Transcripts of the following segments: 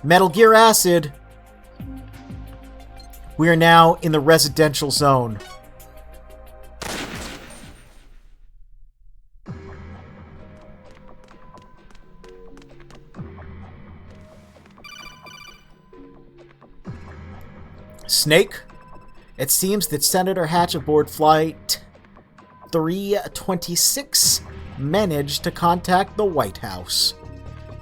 Metal Gear Acid! We are now in the residential zone. Snake? It seems that Senator Hatch aboard Flight 326 managed to contact the White House.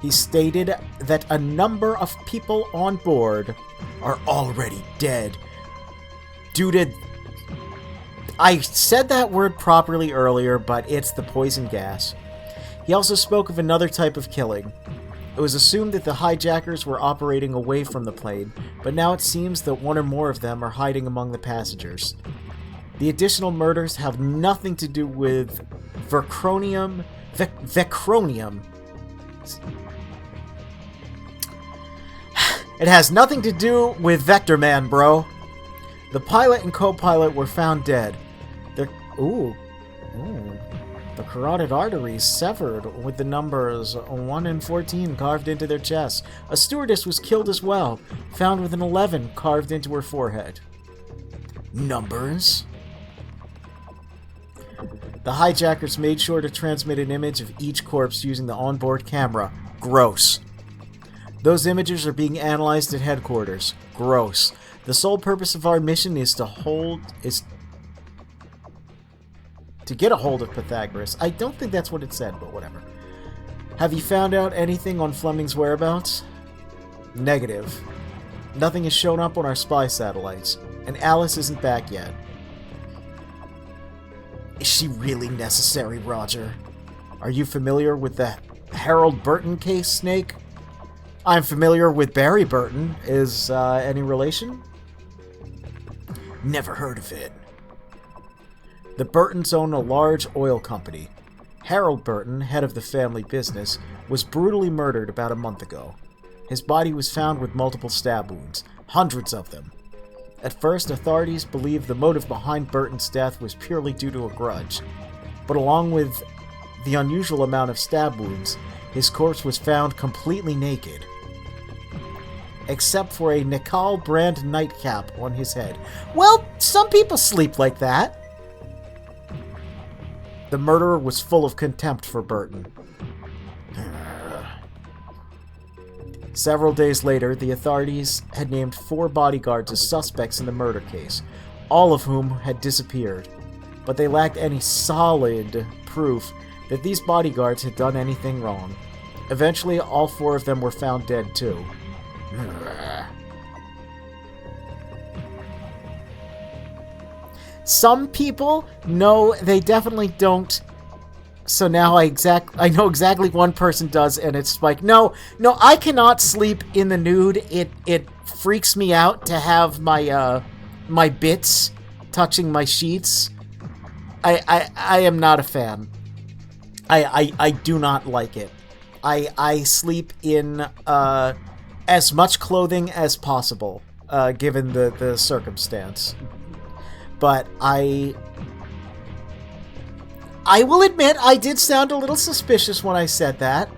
He stated that a number of people on board are already dead due to... I said that word properly earlier, but it's the poison gas. He also spoke of another type of killing. It was assumed that the hijackers were operating away from the plane, but now it seems that one or more of them are hiding among the passengers. The additional murders have nothing to do with Vectorman. It has nothing to do with Vectorman, bro. The pilot and co-pilot were found dead. The carotid arteries severed with the numbers 1 and 14 carved into their chests. A stewardess was killed as well, found with an 11 carved into her forehead. Numbers? The hijackers made sure to transmit an image of each corpse using the onboard camera. Gross. Those images are being analyzed at headquarters. Gross. The sole purpose of our mission is to get a hold of Pythagoras. I don't think that's what it said, but whatever. Have you found out anything on Fleming's whereabouts? Negative. Nothing has shown up on our spy satellites, and Alice isn't back yet. Is she really necessary, Roger? Are you familiar with the Harold Burton case, Snake? I'm familiar with Barry Burton. Is any relation? Never heard of it. The Burtons own a large oil company. Harold Burton, head of the family business, was brutally murdered about a month ago. His body was found with multiple stab wounds, hundreds of them. At first, authorities believed the motive behind Burton's death was purely due to a grudge. But along with the unusual amount of stab wounds, his corpse was found completely naked, except for a Nicole brand nightcap on his head. Well, some people sleep like that. The murderer was full of contempt for Burton. Several days later, the authorities had named 4 bodyguards as suspects in the murder case, all of whom had disappeared. But they lacked any solid proof that these bodyguards had done anything wrong. Eventually, all 4 of them were found dead, too. Some people, no, they definitely don't. So now I know exactly one person does, and it's Spike. No, I cannot sleep in the nude. It freaks me out to have my my bits touching my sheets. I am not a fan. I do not like it. I sleep in as much clothing as possible, given the circumstance. But I will admit, I did sound a little suspicious when I said that.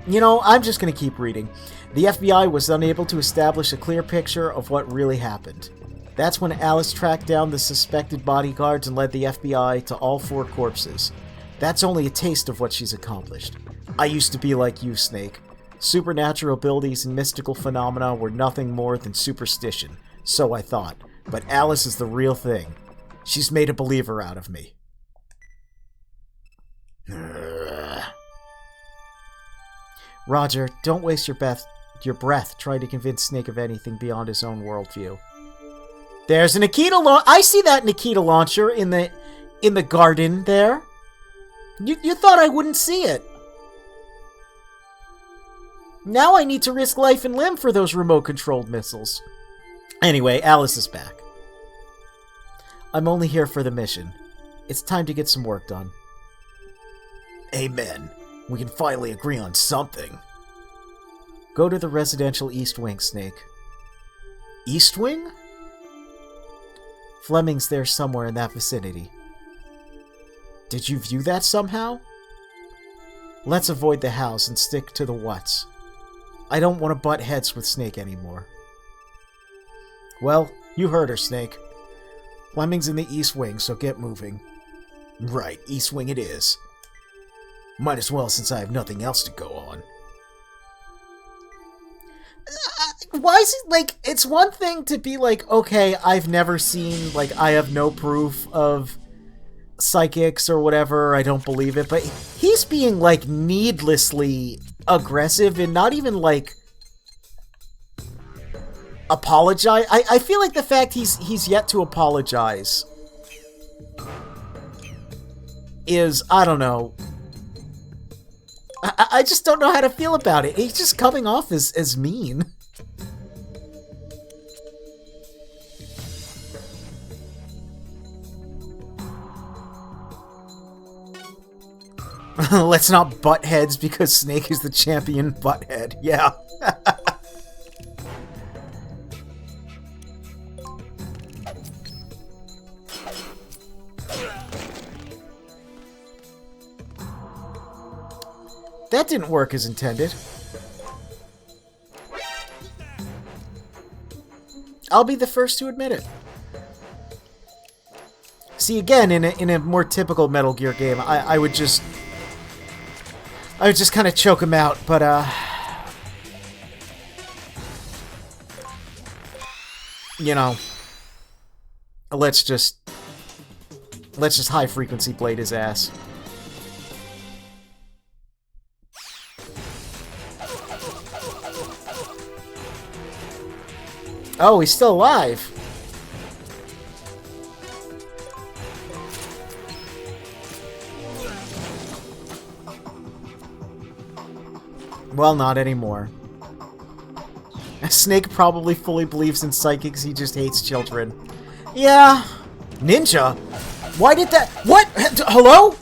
You know, I'm just going to keep reading. The FBI was unable to establish a clear picture of what really happened. That's when Alice tracked down the suspected bodyguards and led the FBI to all 4 corpses. That's only a taste of what she's accomplished. I used to be like you, Snake. Supernatural abilities and mystical phenomena were nothing more than superstition. So I thought. But Alice is the real thing. She's made a believer out of me. Roger, don't waste your breath trying to convince Snake of anything beyond his own worldview. There's a Nikita I see that Nikita launcher in the garden there. You thought I wouldn't see it. Now I need to risk life and limb for those remote-controlled missiles. Anyway, Alice is back. I'm only here for the mission. It's time to get some work done. Amen. We can finally agree on something. Go to the residential East Wing, Snake. East Wing? Fleming's there somewhere in that vicinity. Did you view that somehow? Let's avoid the house and stick to the what's. I don't want to butt heads with Snake anymore. Well, you heard her, Snake. Fleming's in the East Wing, so get moving. Right, East Wing it is. Might as well since I have nothing else to go on. Why is it, like, it's one thing to be like, okay, I've never seen, like, I have no proof of psychics or whatever, I don't believe it, but he's being, like, needlessly aggressive and not even, like, apologize. I feel like the fact he's yet to apologize is, I don't know, I just don't know how to feel about it. He's just coming off as mean. Let's not butt heads because Snake is the champion butthead. Yeah. That didn't work as intended. I'll be the first to admit it. See, again, in a more typical Metal Gear game, I would just kind of choke him out, but you know, let's just high frequency blade his ass. Oh, he's still alive. Well, not anymore. Snake probably fully believes in psychics, he just hates children. Yeah. Ninja? Why did that... What? Hello?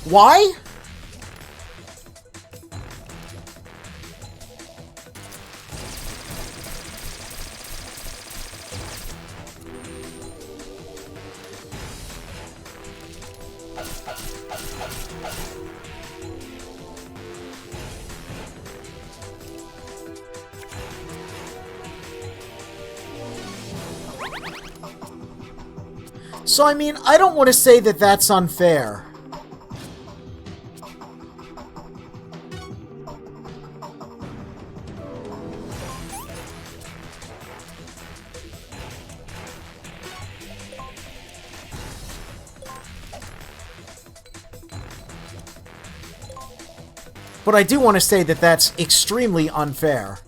Why? So, I mean, I don't want to say that that's unfair. But I do want to say that that's extremely unfair.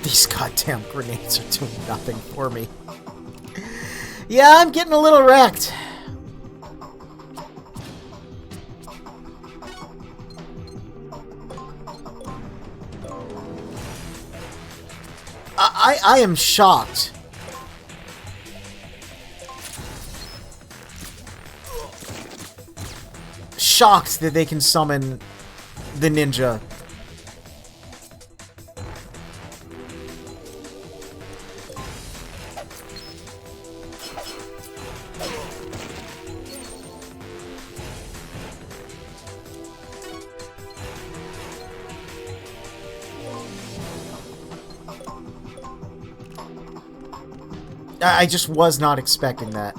These goddamn grenades are doing nothing for me. Yeah, I'm getting a little wrecked. I am shocked. Shocked that they can summon the ninja. I just was not expecting that.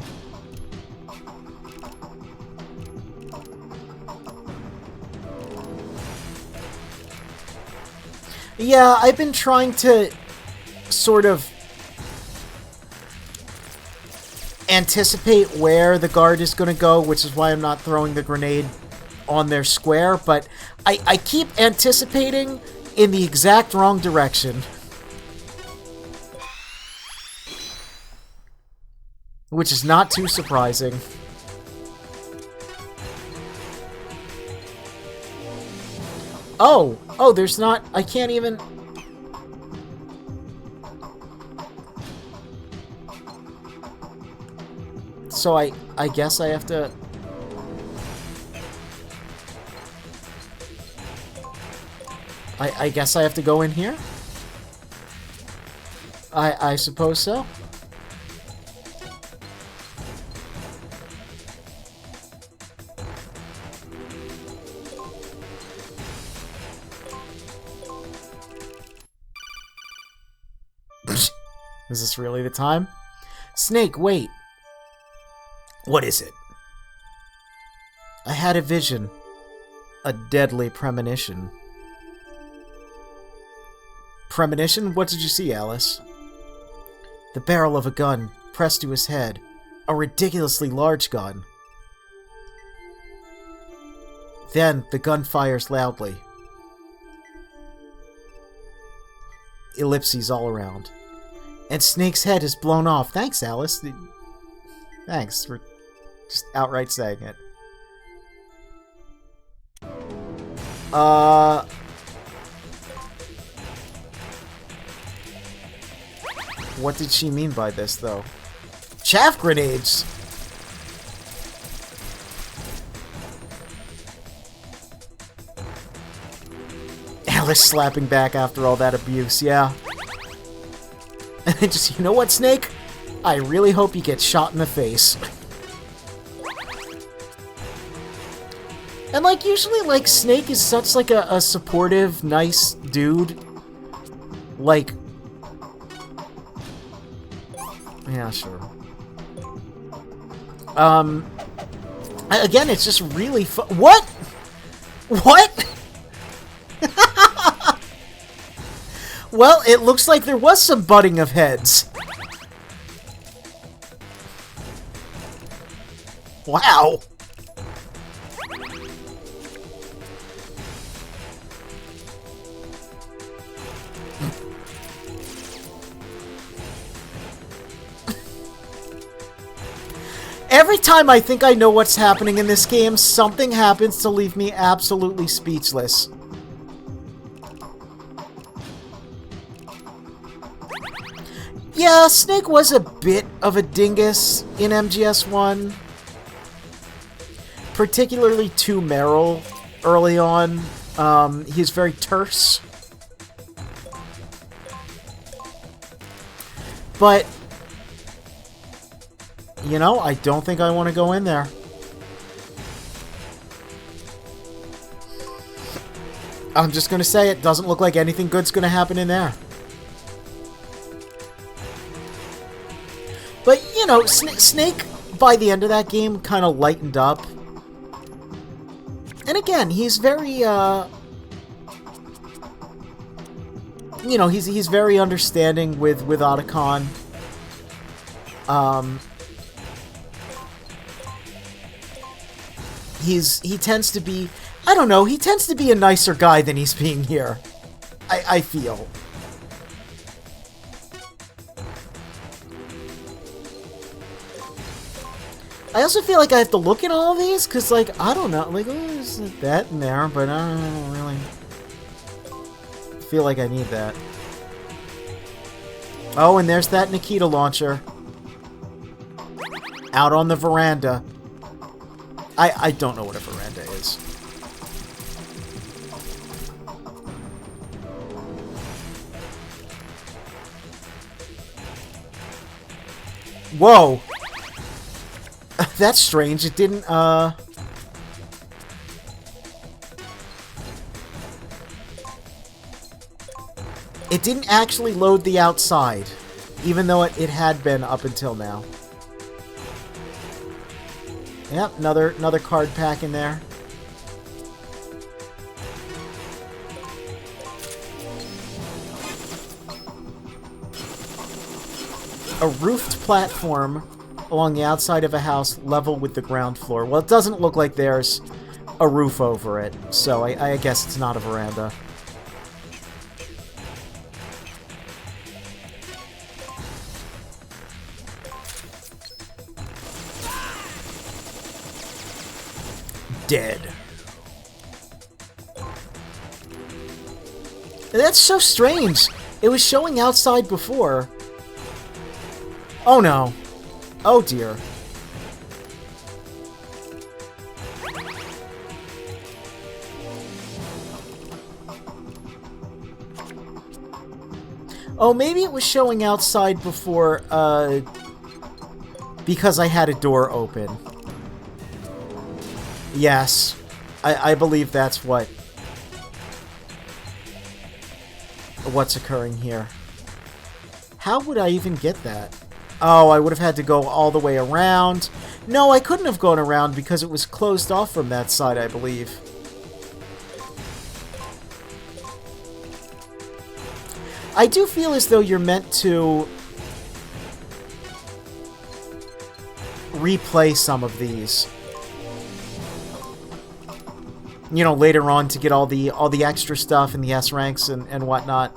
Yeah, I've been trying to sort of anticipate where the guard is going to go, which is why I'm not throwing the grenade on their square, but I keep anticipating in the exact wrong direction. Which is not too surprising. Oh, there's not... I can't even... So I guess I have to... I guess I have to go in here? I suppose so. Is this really the time? Snake, wait. What is it? I had a vision. A deadly premonition. Premonition? What did you see, Alice? The barrel of a gun pressed to his head. A ridiculously large gun. Then the gun fires loudly. Ellipses all around. And Snake's head is blown off. Thanks, Alice. Thanks for just outright saying it. What did she mean by this, though? Chaff grenades! Alice slapping back after all that abuse, yeah. And then just, you know what, Snake? I really hope you get shot in the face. And, like, usually, like, Snake is such, like, a supportive, nice dude. Like... Yeah, sure. Again, it's just really What? What? Well, it looks like there was some butting of heads. Wow. Every time I think I know what's happening in this game, something happens to leave me absolutely speechless. Yeah, Snake was a bit of a dingus in MGS1. Particularly to Meryl early on. He's very terse. But, you know, I don't think I want to go in there. I'm just going to say it doesn't look like anything good's going to happen in there. But, you know, Snake, by the end of that game, kind of lightened up. And again, he's very, you know, he's very understanding with Otacon. He tends to be, I don't know, he tends to be a nicer guy than he's being here. I feel. I also feel like I have to look at all of these, because, like, I don't know, like, there's that in there, but I don't really feel like I need that. Oh, and there's that Nikita launcher. Out on the veranda. I don't know what a veranda is. Whoa! That's strange. It didn't, It didn't actually load the outside, even though it had been up until now. Yep, another card pack in there. A roofed platform along the outside of a house level with the ground floor. Well, it doesn't look like there's a roof over it, so I guess it's not a veranda. Dead. That's so strange. It was showing outside before. Oh no. Oh dear. Oh, maybe it was showing outside before, because I had a door open. Yes. I believe that's what's occurring here. How would I even get that? Oh, I would have had to go all the way around. No, I couldn't have gone around because it was closed off from that side, I believe. I do feel as though you're meant to replay some of these. You know, later on to get all the extra stuff and the S ranks and whatnot.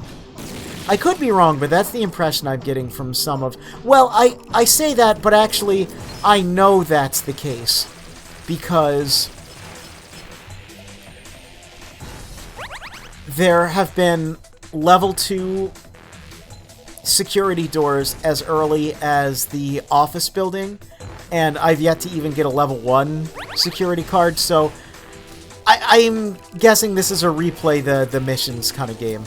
I could be wrong, but that's the impression I'm getting from some of... Well, I say that, but actually, I know that's the case. Because there have been level 2 security doors as early as the office building, and I've yet to even get a level 1 security card, so I'm guessing this is a replay the missions kind of game.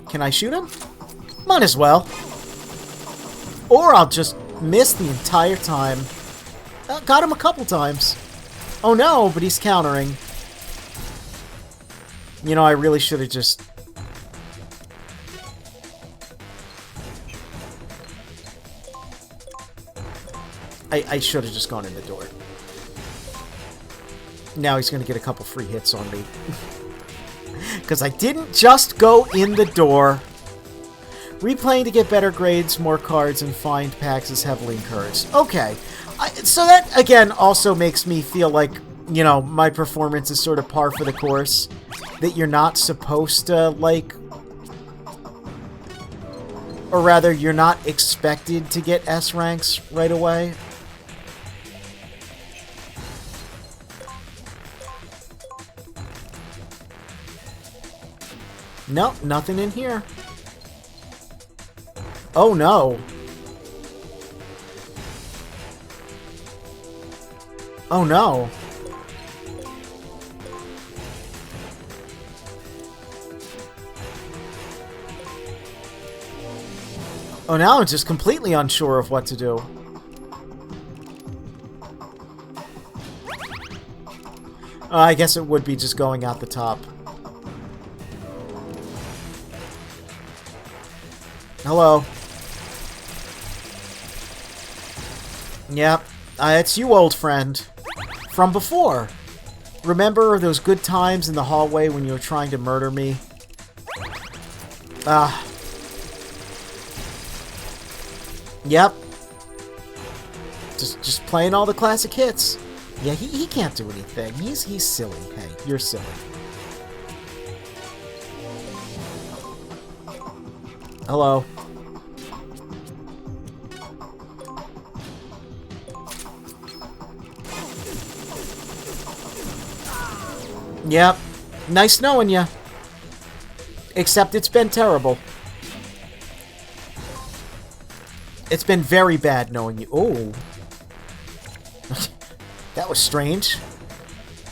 Can I shoot him? Might as well. Or I'll just miss the entire time. Got him a couple times. Oh no, but he's countering. You know, I really should have just... I should have just gone in the door. Now he's going to get a couple free hits on me. Because I didn't just go in the door. Replaying to get better grades, more cards, and find packs is heavily encouraged. Okay. So that, again, also makes me feel like, you know, my performance is sort of par for the course. That you're not supposed to, like... Or rather, you're not expected to get S ranks right away. Nope, nothing in here. Oh no. Oh no. Oh, now I'm just completely unsure of what to do. I guess it would be just going out the top. Hello. Yep, it's you, old friend. From before. Remember those good times in the hallway when you were trying to murder me? Yep. Just playing all the classic hits. Yeah, he can't do anything. He's silly. Hey, you're silly. Hello. Yep. Nice knowing ya. Except it's been terrible. It's been very bad knowing you. Oh. That was strange.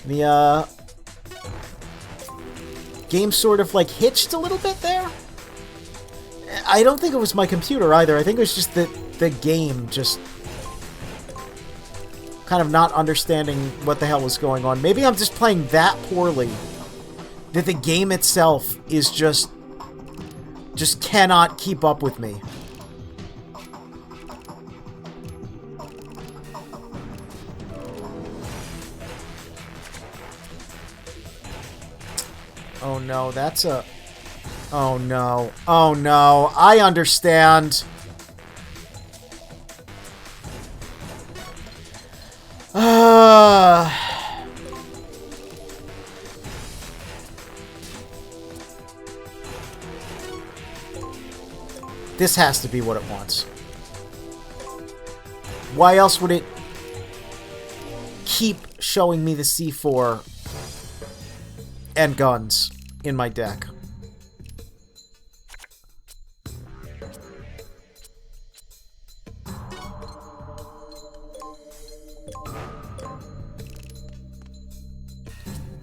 The, game sort of, like, hitched a little bit there. I don't think it was my computer either. I think it was just the game just kind of not understanding what the hell was going on. Maybe I'm just playing that poorly that the game itself is just cannot keep up with me. Oh no, that's a... Oh no. Oh no. I understand. This has to be what it wants. Why else would it keep showing me the C4 and guns in my deck?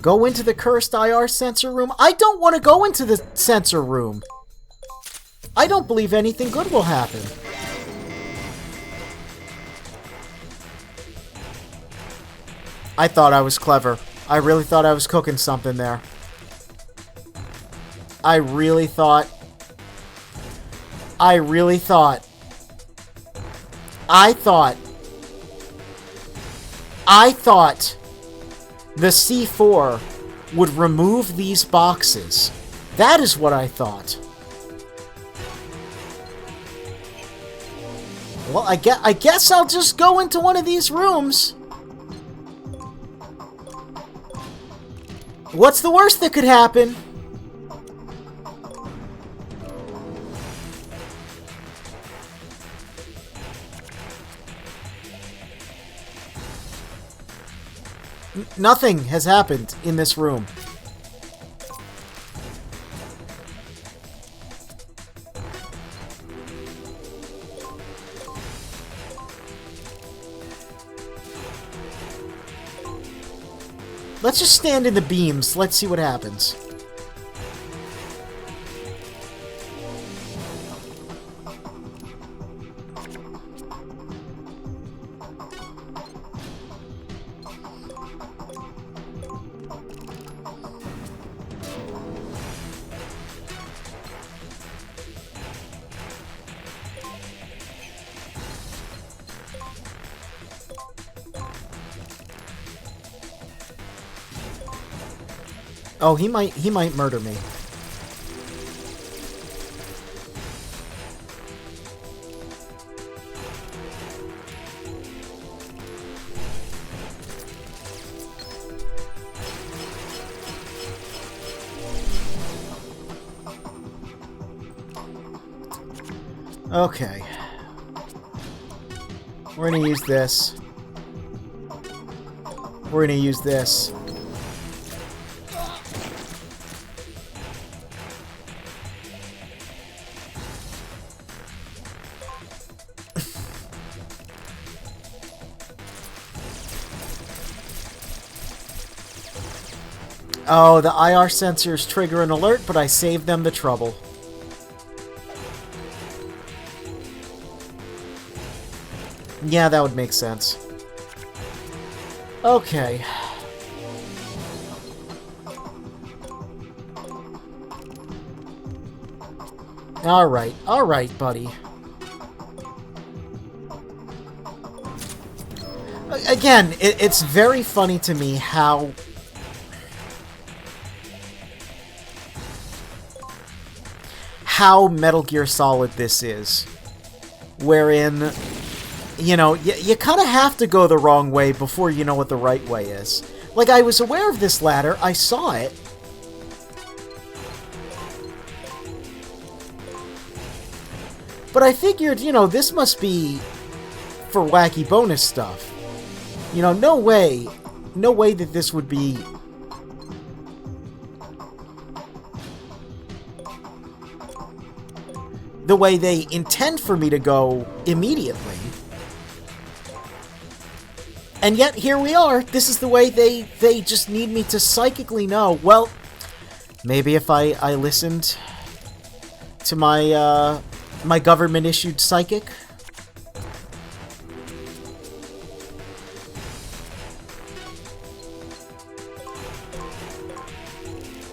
Go into the cursed IR sensor room? I don't want to go into the sensor room. I don't believe anything good will happen. I thought I was clever. I really thought I was cooking something there. I really thought the C4 would remove these boxes. That is what I thought. Well, I guess I'll just go into one of these rooms. What's the worst that could happen? Nothing has happened in this room. Let's just stand in the beams. Let's see what happens. Oh, he might murder me. Okay. We're gonna use this. We're gonna use this. Oh, the IR sensors trigger an alert, but I saved them the trouble. Yeah, that would make sense. Okay. Alright, buddy. Again, it's very funny to me how Metal Gear Solid this is. Wherein, you know, you kind of have to go the wrong way before you know what the right way is. Like, I was aware of this ladder, I saw it. But I figured, you know, this must be for wacky bonus stuff. You know, no way that this would be the way they intend for me to go immediately. And yet, here we are. This is the way they just need me to psychically know. Well, maybe if I listened to my, my government-issued psychic.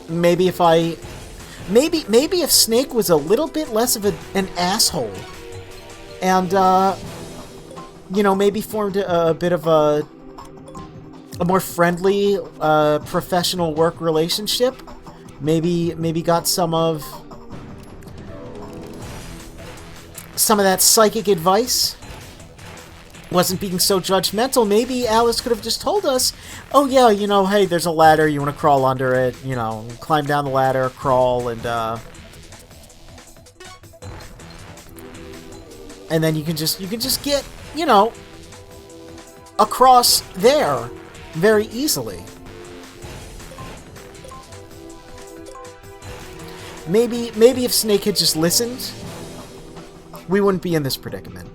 Maybe if I... Maybe if Snake was a little bit less of an asshole, and you know, maybe formed a bit of a more friendly, professional work relationship. Maybe got some of that psychic advice. Wasn't being so judgmental. Maybe Alice could have just told us, oh yeah, you know, hey, there's a ladder, you want to crawl under it, you know, climb down the ladder, crawl, and then you can just get, you know, across there very easily. Maybe if Snake had just listened, we wouldn't be in this predicament.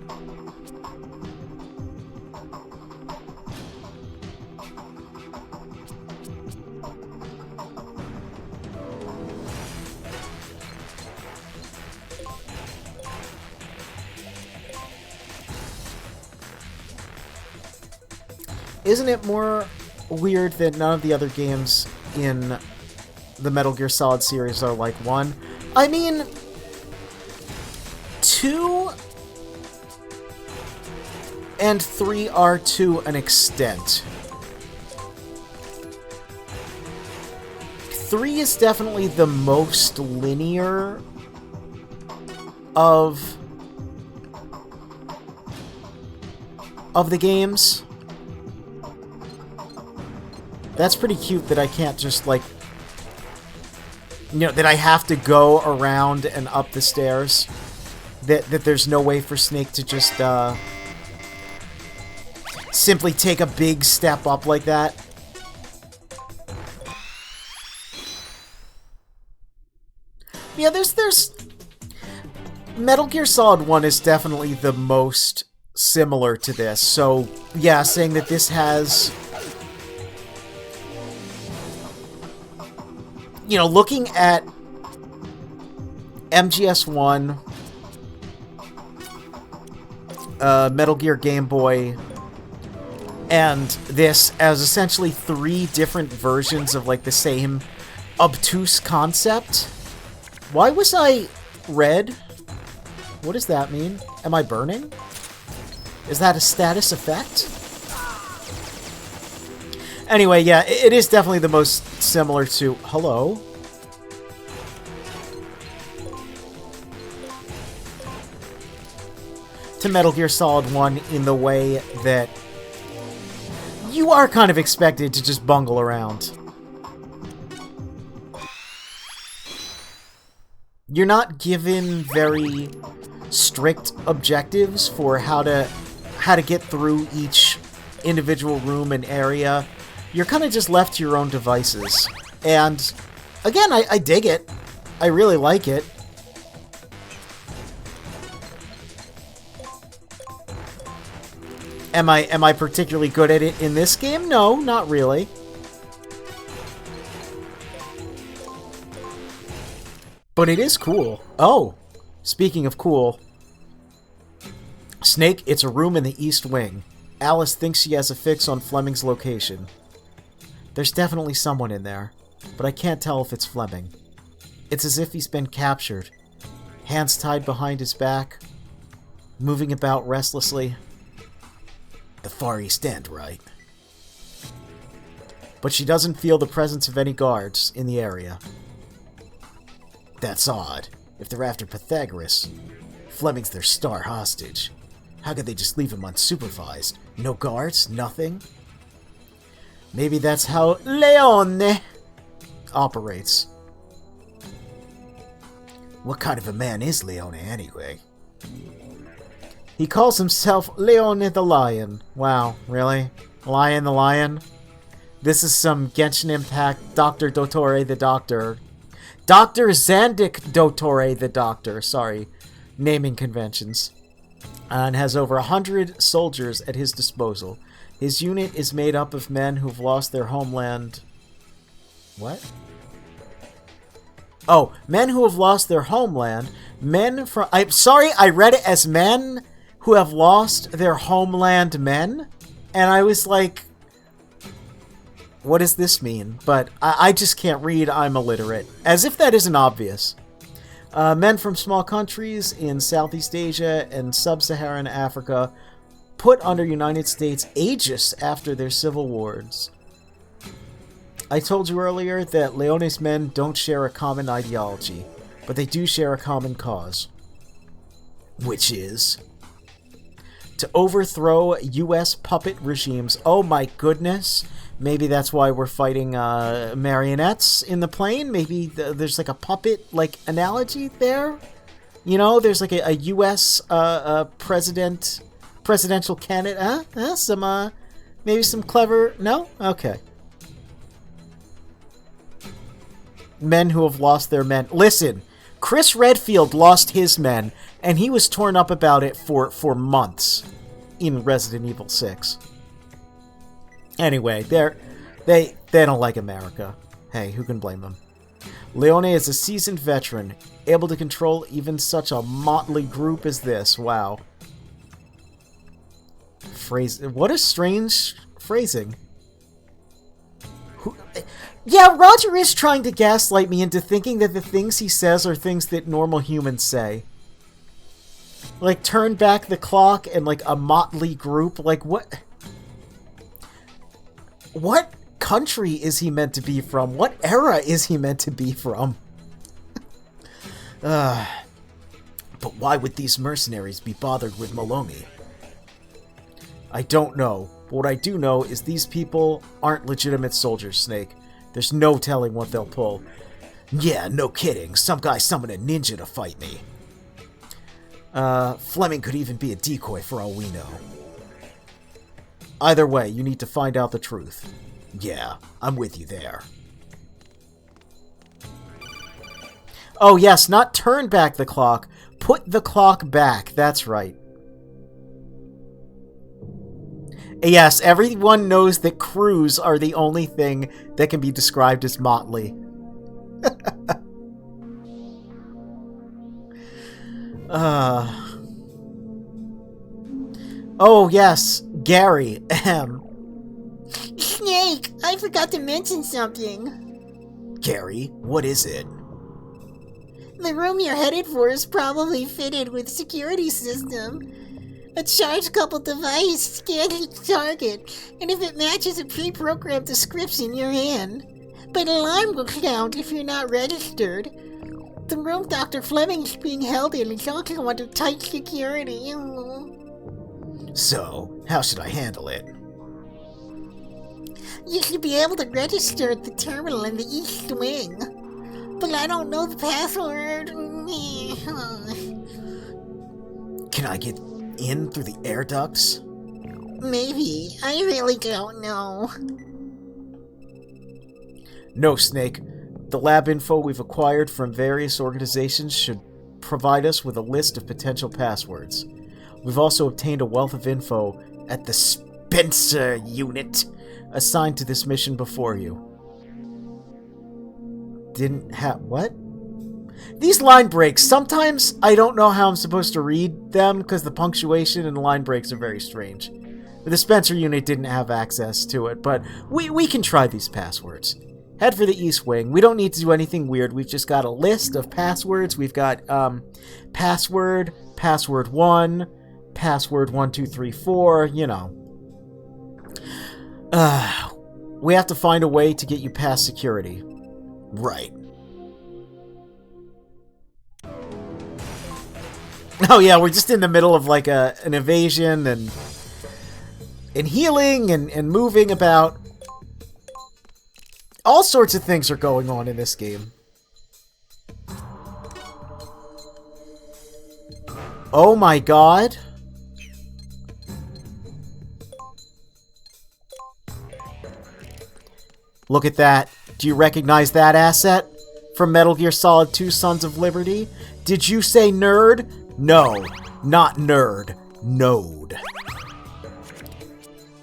isn't it more weird that none of the other games in the Metal Gear Solid series are like 1? I mean, 2 and 3 are to an extent. 3 is definitely the most linear of the games. That's pretty cute that I can't just, like, you know, that I have to go around and up the stairs. That there's no way for Snake to just, simply take a big step up like that. Yeah, there's... Metal Gear Solid 1 is definitely the most similar to this. So, yeah, saying that this has... You know, looking at MGS1, Metal Gear Game Boy, and this as essentially 3 different versions of, like, the same obtuse concept. Why was I red? What does that mean? Am I burning? Is that a status effect? Anyway, yeah, it is definitely the most similar to... Hello? To Metal Gear Solid 1 in the way that you are kind of expected to just bungle around. You're not given very strict objectives for how to get through each individual room and area. You're kind of just left to your own devices. And, again, I dig it. I really like it. Am I particularly good at it in this game? No, not really. But it is cool. Oh, speaking of cool. Snake, it's a room in the East Wing. Alice thinks she has a fix on Fleming's location. There's definitely someone in there, but I can't tell if it's Fleming. It's as if he's been captured. Hands tied behind his back, moving about restlessly. The Far East End, right? But she doesn't feel the presence of any guards in the area. That's odd. If they're after Pythagoras, Fleming's their star hostage. How could they just leave him unsupervised? No guards? Nothing? Maybe that's how Leone operates. What kind of a man is Leone, anyway? He calls himself Leone the Lion. Wow, really? Lion the Lion? This is some Genshin Impact Dr. Dottore the Doctor. Dr. Zandik Dottore the Doctor, sorry. Naming conventions. And has over 100 soldiers at his disposal. His unit is made up of men who've lost their homeland... What? Oh, men who have lost their homeland. Men from... I'm sorry, I read it as men who have lost their homeland men. And I was like... What does this mean? But I just can't read. I'm illiterate. As if that isn't obvious. Men from small countries in Southeast Asia and Sub-Saharan Africa put under United States aegis after their civil wars. I told you earlier that Leone's men don't share a common ideology, but they do share a common cause. Which is... to overthrow U.S. puppet regimes. Oh my goodness. Maybe that's why we're fighting marionettes in the plane. Maybe there's like a puppet like analogy there. You know, there's like a U.S. Presidential candidate. Maybe some clever... No? Okay. Men who have lost their men. Listen, Chris Redfield lost his men, and he was torn up about it for months in Resident Evil 6. Anyway, they don't like America. Hey, who can blame them? Leone is a seasoned veteran, able to control even such a motley group as this. Wow. What a strange phrasing. Yeah, Roger is trying to gaslight me into thinking that the things he says are things that normal humans say. Like, turn back the clock and, like, a motley group. Like, what? What country is he meant to be from? What era is he meant to be from? But why would these mercenaries be bothered with Maloney? I don't know. But what I do know is these people aren't legitimate soldiers, Snake. There's no telling what they'll pull. Yeah, no kidding. Some guy summoned a ninja to fight me. Fleming could even be a decoy for all we know. Either way, you need to find out the truth. Yeah, I'm with you there. Oh yes, not turn back the clock. Put the clock back. That's right. Yes, everyone knows that crews are the only thing that can be described as motley. Oh, yes, Gary. Snake, I forgot to mention something. Gary, what is it? The room you're headed for is probably fitted with a security system. A charge-coupled device scans its target, and if it matches a pre-programmed description, you're in. But an alarm will sound if you're not registered. The room Dr. Fleming's being held in is also under tight security. So, how should I handle it? You should be able to register at the terminal in the east wing. But I don't know the password. Can I get in through the air ducts? Maybe. I really don't know. No, Snake. The lab info we've acquired from various organizations should provide us with a list of potential passwords. We've also obtained a wealth of info at the Spencer unit assigned to this mission before you. Didn't have... what? These line breaks, sometimes I don't know how I'm supposed to read them because the punctuation and the line breaks are very strange. The Spencer unit didn't have access to it, but we can try these passwords. Head for the East Wing. We don't need to do anything weird. We've just got a list of passwords. We've got password 1, password 1234, you know. We have to find a way to get you past security. Right. Oh yeah, we're just in the middle of like an evasion and healing and moving about. All sorts of things are going on in this game. Oh my god. Look at that. Do you recognize that asset? From Metal Gear Solid 2 Sons of Liberty? Did you say nerd? No, not nerd. Node.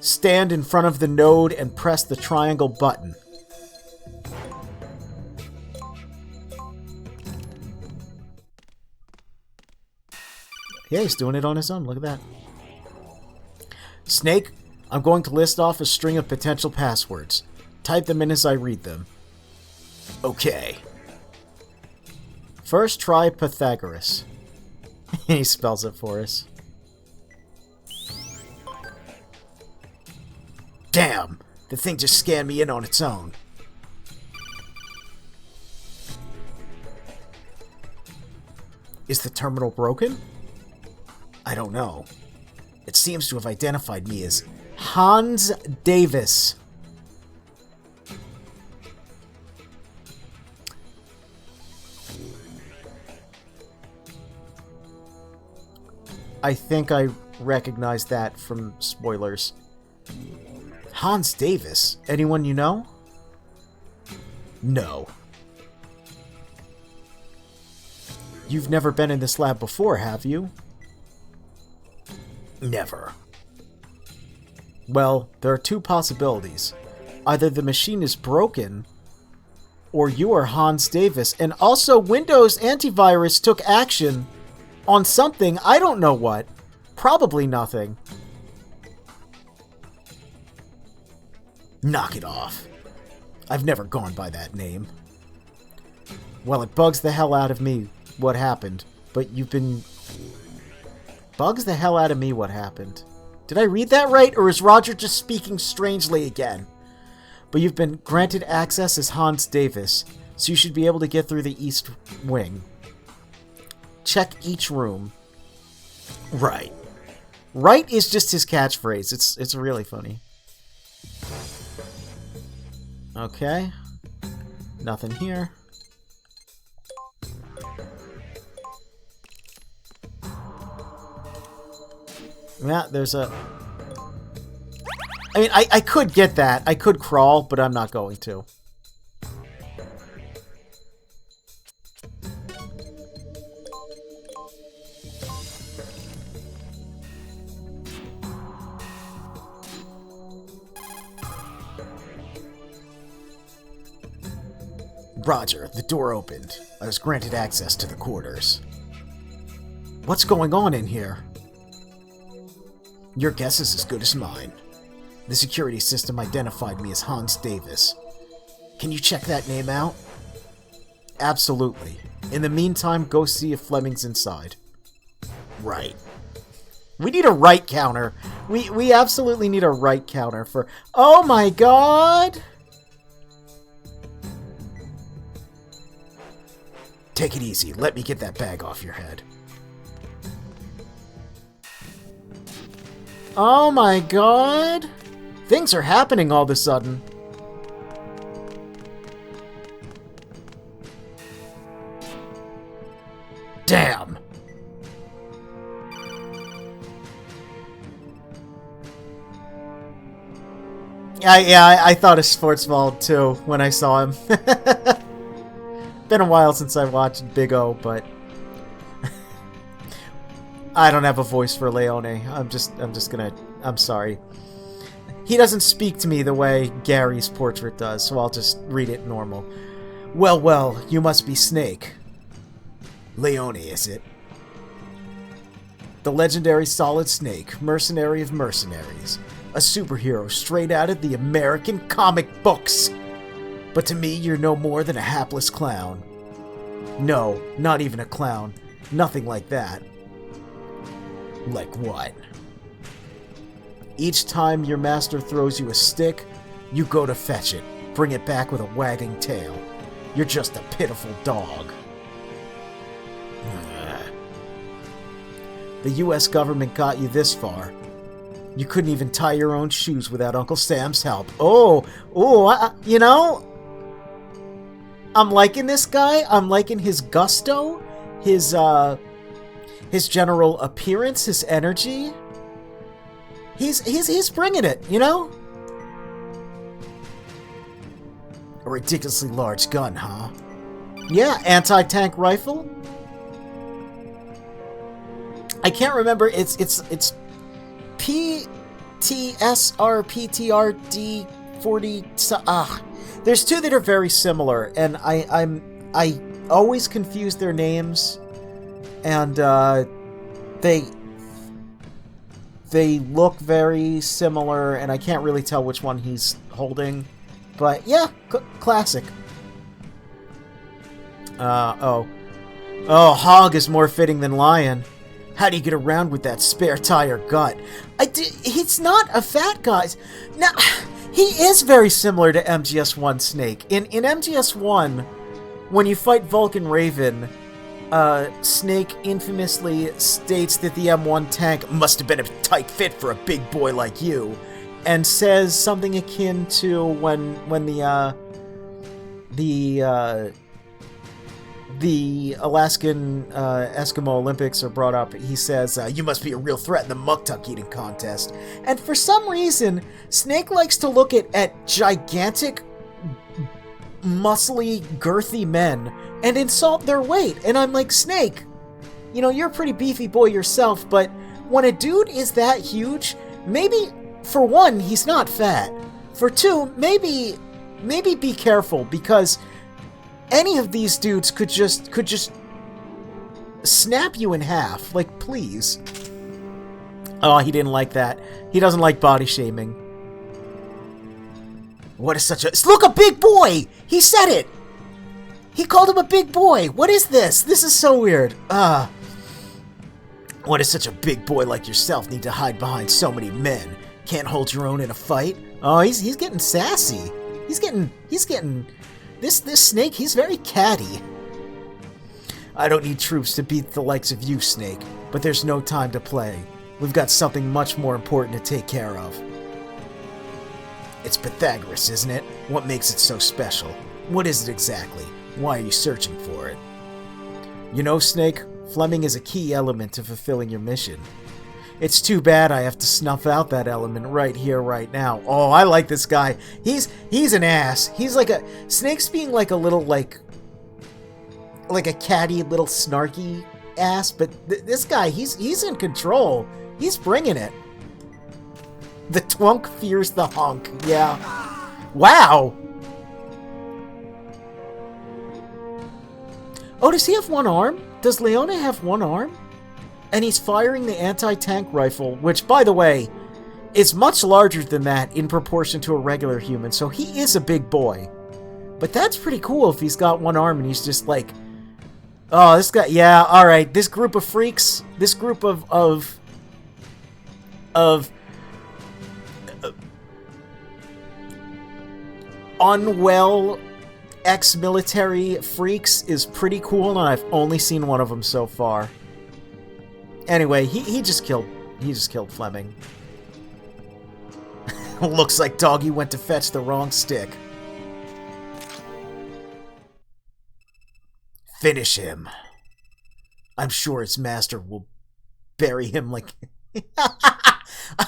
Stand in front of the node and press the triangle button. Yeah, he's doing it on his own. Look at that. Snake, I'm going to list off a string of potential passwords. Type them in as I read them. Okay. First, try Pythagoras. He spells it for us. Damn! The thing just scanned me in on its own. Is the terminal broken? I don't know. It seems to have identified me as Hans Davis. I think I recognize that from spoilers. Hans Davis? Anyone you know? No. You've never been in this lab before, have you? Never. Well, there are two possibilities. Either the machine is broken, or you are Hans Davis. And also, Windows antivirus took action on something, I don't know what. Probably nothing. Knock it off. I've never gone by that name. Well, it bugs the hell out of me what happened, but you've been... Bugs the hell out of me what happened. Did I read that right, or is Roger just speaking strangely again? But you've been granted access as Hans Davis, so you should be able to get through the East Wing. Check each room. Right. Right is just his catchphrase. It's really funny. Okay. Nothing here. Yeah, there's a... I mean, I could get that. I could crawl, but I'm not going to. Roger, the door opened. I was granted access to the quarters. What's going on in here? Your guess is as good as mine. The security system identified me as Hans Davis. Can you check that name out? Absolutely. In the meantime, go see if Fleming's inside. Right. We need a right counter. We absolutely need a right counter for... Oh my god! Take it easy. Let me get that bag off your head. Oh my god! Things are happening all of a sudden. Damn! I thought of Schwarzwald too when I saw him. Been a while since I watched Big O, but I don't have a voice for Leone. I'm sorry. He doesn't speak to me the way Gary's portrait does, so I'll just read it normal. Well, well, you must be Snake. Leone, is it? The legendary Solid Snake, mercenary of mercenaries. A superhero straight out of the American comic books. But to me, you're no more than a hapless clown. No, not even a clown. Nothing like that. Like what? Each time your master throws you a stick, you go to fetch it, bring it back with a wagging tail. You're just a pitiful dog. The US government got you this far. You couldn't even tie your own shoes without Uncle Sam's help. You know? I'm liking this guy. I'm liking his gusto, his general appearance, his energy. He's bringing it, you know? A ridiculously large gun, huh? Yeah, anti-tank rifle. I can't remember. It's PTSR 40. There's two that are very similar, and I always confuse their names, and they look very similar, and I can't really tell which one he's holding. But yeah, classic. Hog is more fitting than lion. How do you get around with that spare tire gut? He's not a fat guy. Now, he is very similar to MGS1 Snake. In MGS1, when you fight Vulcan Raven, Snake infamously states that the M1 tank must have been a tight fit for a big boy like you, and says something akin to when the Alaskan Eskimo Olympics are brought up. He says, you must be a real threat in the muktuk eating contest. And for some reason, Snake likes to look at gigantic, muscly, girthy men and insult their weight. And I'm like, Snake, you know, you're a pretty beefy boy yourself, but when a dude is that huge, maybe, for one, he's not fat. For two, maybe be careful, because any of these dudes could just snap you in half. Like, please. Oh, he didn't like that. He doesn't like body shaming. What is such a... Look, a big boy! He said it! He called him a big boy! What is this? This is so weird. What does such a big boy like yourself need to hide behind so many men? Can't hold your own in a fight? Oh, he's getting sassy. He's getting... This Snake, he's very catty. I don't need troops to beat the likes of you, Snake, but there's no time to play. We've got something much more important to take care of. It's Pythagoras, isn't it? What makes it so special? What is it exactly? Why are you searching for it? You know, Snake, Fleming is a key element to fulfilling your mission. It's too bad I have to snuff out that element right here, right now. Oh, I like this guy. He's an ass. He's like a... Snake's being like a little, like a catty, little snarky ass, but this guy, he's in control. He's bringing it. The twunk fears the hunk. Yeah. Wow! Oh, does he have one arm? Does Leone have one arm? And he's firing the anti-tank rifle, which, by the way, is much larger than that in proportion to a regular human, so he is a big boy. But that's pretty cool if he's got one arm and he's just like... Oh, this guy... Yeah, alright. This group of freaks, this group of unwell ex-military freaks is pretty cool, and I've only seen one of them so far. Anyway, he just killed Fleming. Looks like Doggy went to fetch the wrong stick. Finish him. I'm sure his master will bury him like...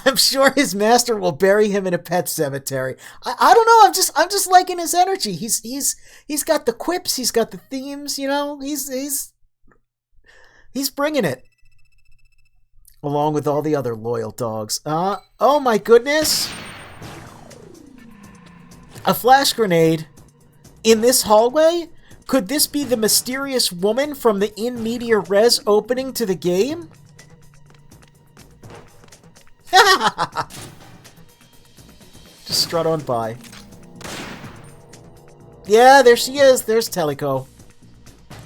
I'm sure his master will bury him in a pet cemetery. I don't know. I'm just liking his energy. He's got the quips. He's got the themes. You know. He's bringing it. Along with all the other loyal dogs. Oh my goodness! A flash grenade in this hallway? Could this be the mysterious woman from the in media res opening to the game? Just strut on by. Yeah, there she is. There's Teleco.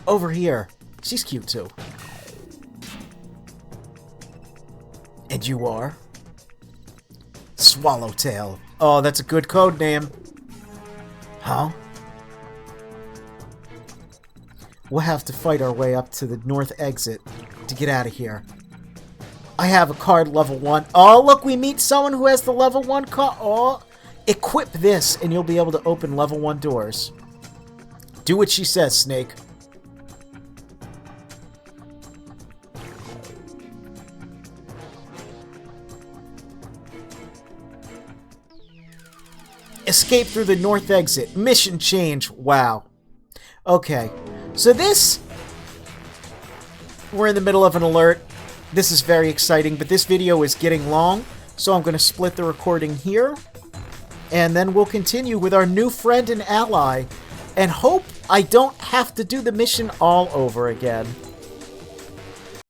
Over here. She's cute too. And you are? Swallowtail. Oh, that's a good code name. Huh? We'll have to fight our way up to the north exit to get out of here. I have a card level 1. Oh, look, we meet someone who has the level 1 card. Oh, equip this and you'll be able to open level 1 doors. Do what she says, Snake. Escape through the north exit. Mission change. Wow. Okay. So this... We're in the middle of an alert. This is very exciting, but this video is getting long, so I'm going to split the recording here. And then we'll continue with our new friend and ally, and hope I don't have to do the mission all over again.